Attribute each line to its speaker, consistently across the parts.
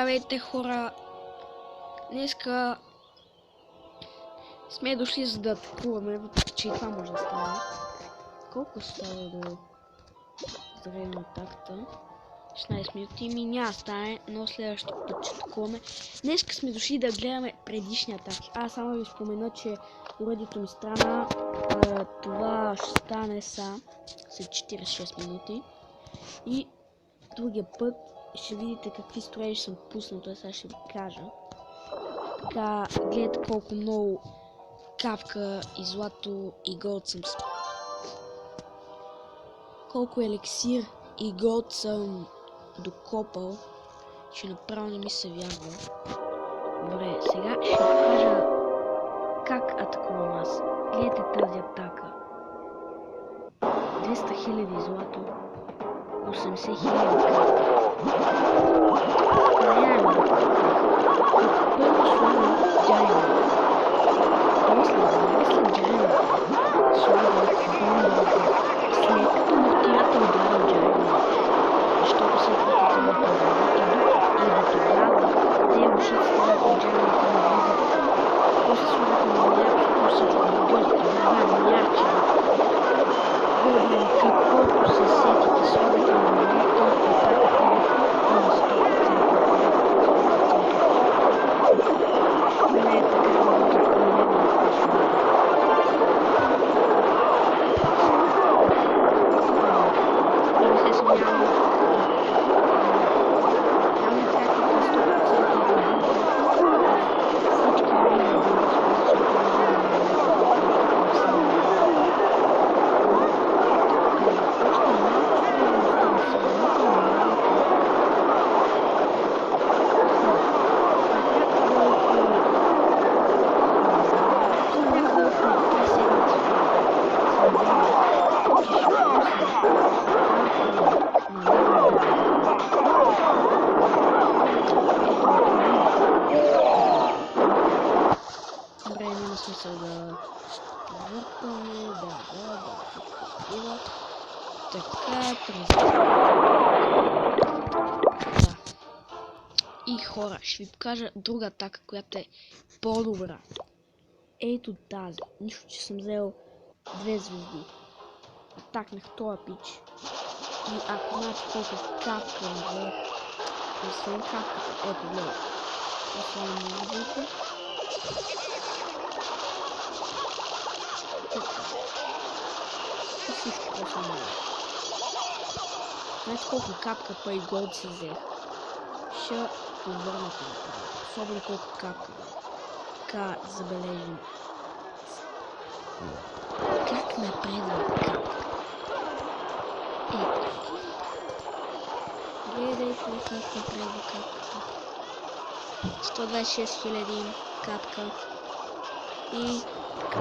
Speaker 1: Здравейте, хора! Днеска сме дошли за да атакуваме, въпреки че и това може да стане. Колко става да здравим атаката? 16 минути ми няма стане, но следващия път ще атакуваме. Днеска сме дошли да гледаме предишни атаки. Аз само ви спомена, че уредието ми страна. Това ще стане след 46 минути. И другия път ще видите какви строежи съм пуснал, т.е. сега ще ви кажа. Така, гледайте колко много капка и злато и голд съм... Колко елексир и голд съм докопал, че направо не ми се вярва. Добре, сега ще ви кажа как атакувам аз. Гледайте тази атака. 200 000 злато, 80 000 капка. Реално. Първо слагам джайна. После джайна. Слагам бомбата. След като мортирата ударя джайна. Защото след това като го и до тогава те ушат стават от джайната на влизат. После слагате на милиард, ако всичко надълго. Това милиард. Вървим каквото се сетите, слагате на милиард, атаката ви на 100%. Не е така работят колебни фашони. И не се съмнявам. Няма атаката 100% работят. Всички винаги да смисъл да въртаме, така, да. И хора, ще ви покажа друга атака, която е по-добра. Ето тази. Нищо, че съм взел 2 звезди. Атакнах този пич. И ако знаете колко капка наверх, освен капката, ето гледай. Освен музиката. И всичко просто много. Знаете колко капка па и голд си взех? Ще повърната направо. Особено колко капка. Така забележим. Как напредва капка? Ето. Гледайте как напредва капката. 126 000 капка. И така.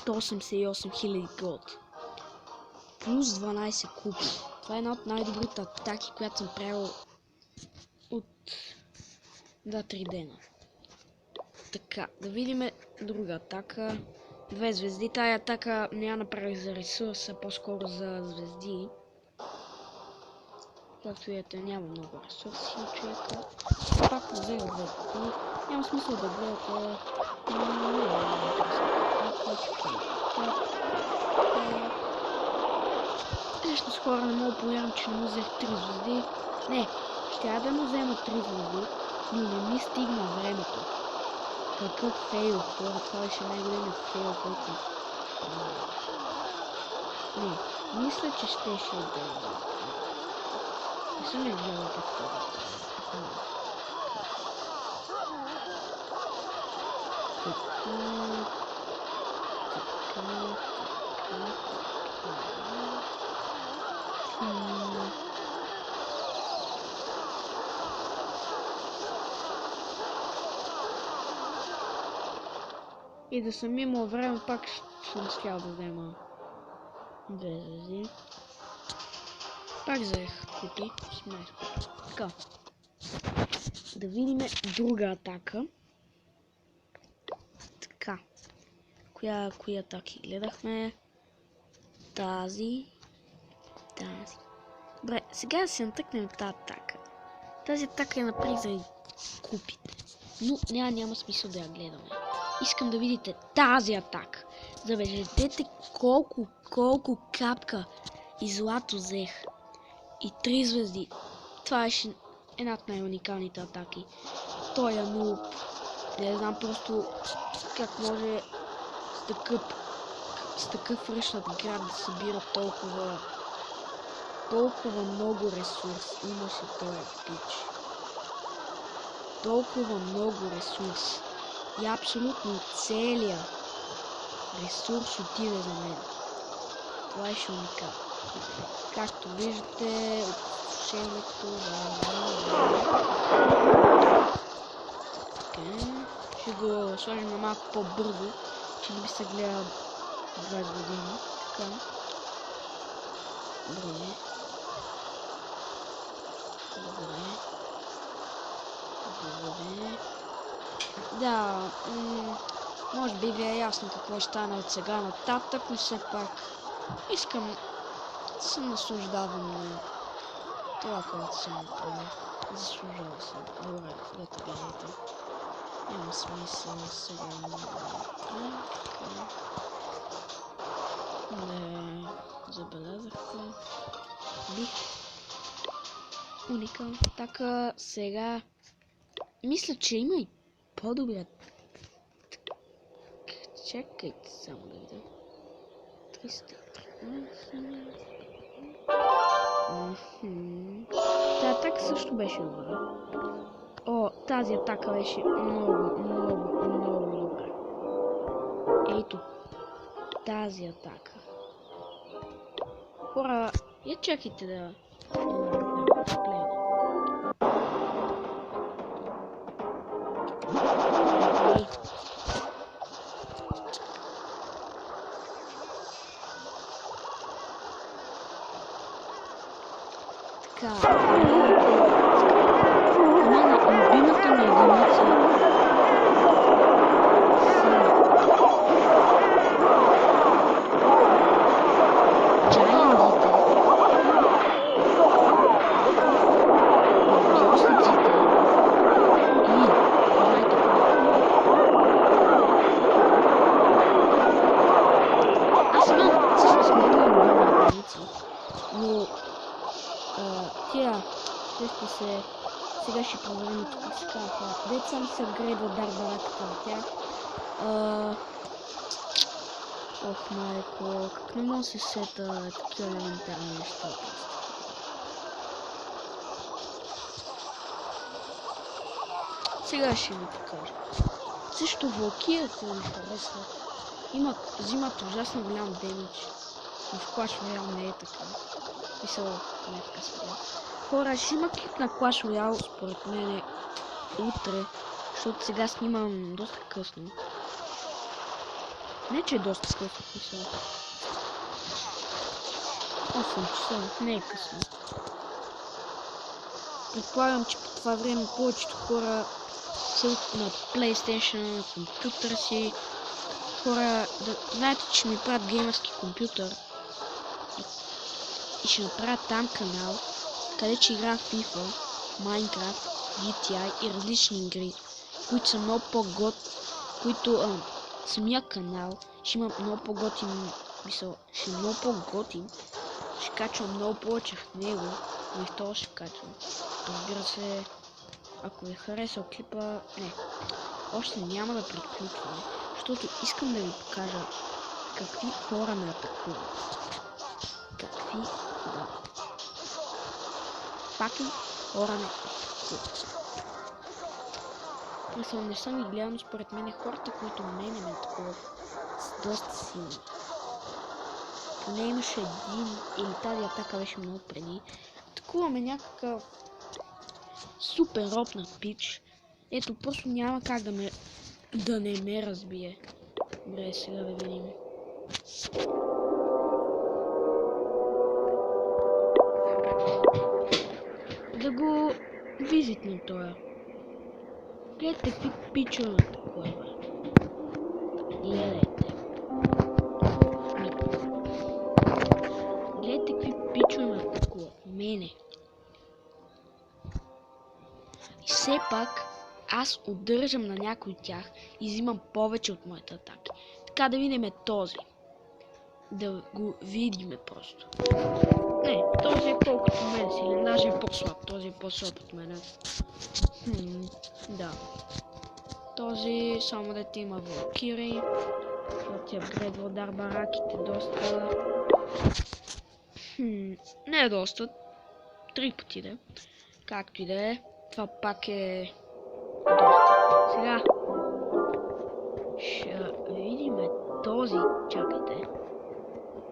Speaker 1: 188 000 голд. Плюс 12 купи. Това е една от най-добрите атаки, която съм правил от 2-3 дена. Така, да видим друга атака. 2 звезди. Тая атака не я направих за ресурса, по-скоро за звезди. Както видите, няма много ресурси човека. Пак взех 2 звезди. Няма смисъл да гледате. Нещо с хора не мога да повярвам, че не му взех 3 звезди. Не, ще я да му взема 3 звезди, но не ми стигна времето. Какъв фейл, хора, това беше най-големият фейл, който... Не, мисля, че щеше да... Не съм я гледал какво да става. И да съм имал време, пак ще съм успял да взема Без вези. Пак взех купи. 18 купи. Така. Да видим друга атака. Така. Кои атаки гледахме? Тази. Добре, сега да се натъкнем тази атака. Тази атака я направих заради купите. Но няма смисъл да я гледаме. Искам да видите тази атака. Забележете колко капка и злато взех. И 3 звезди. Това беше една от най-уникалните атаки. Той е нуб. Не знам просто как може с такъв ръчнат град да събира толкова много ресурс. Имаше този пич. Толкова много ресурс. И абсолютно целият ресурс отиде за мен. Това е уникално. Както виждате, отсушението ще го сложим на малко по-бързо, че не би се гледа 20 години. Така. Добре. Да, може би ви е ясно какво ще стане от сега нататък, но все пак искам да се наслаждавам на това, което съм направил. Заслужава се. Добре, ето гледайте. Няма смисъл сега. Не забелязахте. Бих уникална атака. Сега мисля, че има и по-добре. Чакайте само да видя. 300. Тази атака също беше добра. О, тази атака беше много добра. Ето. Тази атака. Хора, я чакайте да гледам. Така. Любимата ми единица. Джайантите. Гьосниците. И знаете аз имам всъщност много любима единица, но тя също се... Сега ще проверим тук с карта. Дето сам се апгрейдва дарбараката на тях. Ох, майко, как не мога да се сета такива елементарни неща. Сега ще ви покажа. Също вълкията ми харесват. Взимат ужасно голям демидж. Но в Clash Royale не е така. Мисъл, не е така спрям. Хора, ще има клип на Clash Royale, според мен утре, защото сега снимам доста късно. Не, че е доста късно, мисля. 8 часа, не е късно. Предполагам, че по това време повечето хора са на PlayStation, на компютъра си. Хора, да знаете, че ми правят геймърски компютър и ще направя там канал, къде ще играя FIFA, Minecraft, GTA и различни игри, които са много които самия канал ще има много по-готин, ще е много по-готин, ще качвам много повече в него, но и в това ще качвам. Разбира се, ако ви харесал клипа, не, още няма да приключваме, защото искам да ви покажа какви хора ме атакуват. Паки хора ме атакуват. Мисля, не съм ги гледал, но според мен хората, които мене ме атакуват, са доста силни. Поне имаше един, или тази атака беше много преди. Атакуваме някакъв супер ропнат пич. Ето, просто няма как да не ме разбие. Добре, сега да видим. да го визитнем тоя. Гледайте какви пичове на такова, бе. Гледайте. Гледайте какви пичове на такова. Мене. И все пак аз удържам на някой от тях и взимам повече от моите атаки. Така да видим този. Да го видиме просто. Не, този е колкото мен силен, даже е по-слаб. Този е по-слаб от мене. Да. Този само дете има валкири. Защото ти апгрейдва удар бараките доста. Не е доста. 3 пъти да. Както и да е. Това пак е доста. Сега ще видим този. Чакайте.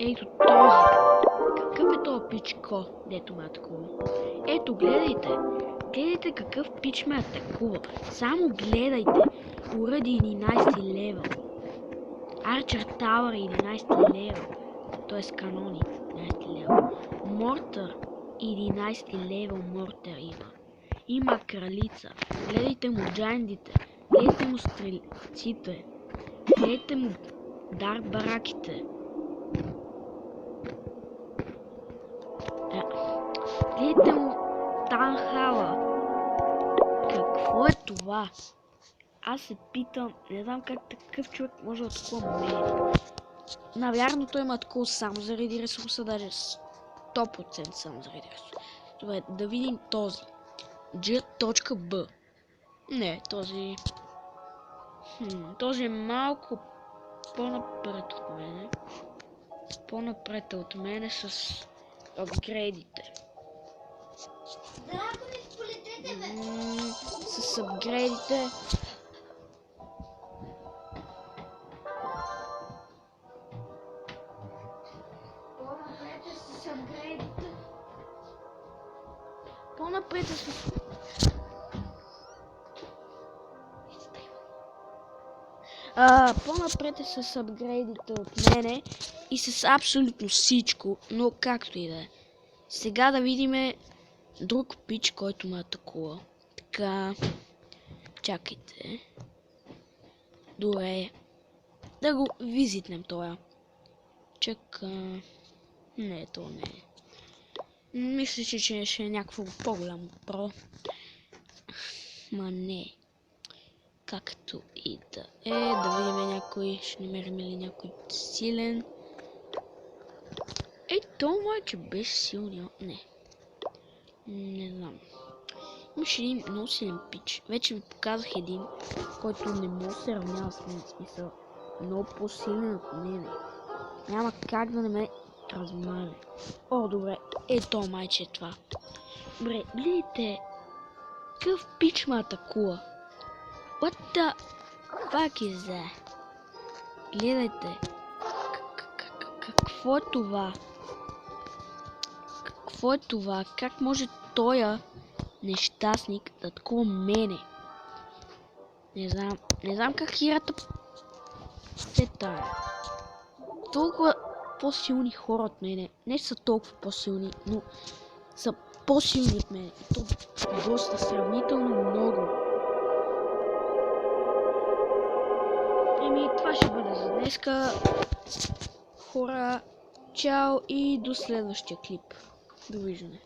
Speaker 1: Ето този. Какъв е този пичко, дето ме атакува? Ето, гледайте. Гледайте какъв пич ме атакува. Само гледайте. Уради 11 левел. Арчер Тауър 11 левел. Т.е. канони 11 левел. Мортър 11 левел мортър има. Има кралица. Гледайте му джайндите. Гледайте му стрелците. Гледайте му дар бараките. Гледайте му Танхала. Какво е това? Аз се питам, не знам как такъв човек може да такова мене. Навярно той има такова само заради ресурса, даже 100% само заради ресурса. Добре, да видим този. G.B. Не, този... този е малко по-напред от мене. По-напред от мене с апгрейдите. С апгрейдите. По-напред с... по-напред е с апгрейдите от мене и с абсолютно всичко, но както и да е. Сега да видим друг пич, който ме атакува. Така, чакайте. Добре, да го визитнем това. Чака... Не, то не е. Мисля, че ще е някакво по-голямо про. Ма не. Както и да е. Да видим някой. Ще намерим ли някой силен. То майче беше силния. Не. Не знам. Имаше един много силен пич. Вече ви показах един, който не може да се равнява с мен. Смисъл. Много по-силен от мене. Няма как да не ме размаля. О, добре. Ето майче е това. Добре, гледайте. Какъв пич ме атакува? What the fuck is that? Гледайте. Какво е това? Какво е това? Как може тоя нещастник да атакува мене? Не знам как хирата се тая. Толкова по-силни хора от мене. Не са толкова по-силни, но са по-силни от мене. И то доста сравнително много. Това ще бъде за днеска. Хора, чао и до следващия клип. Довиждане.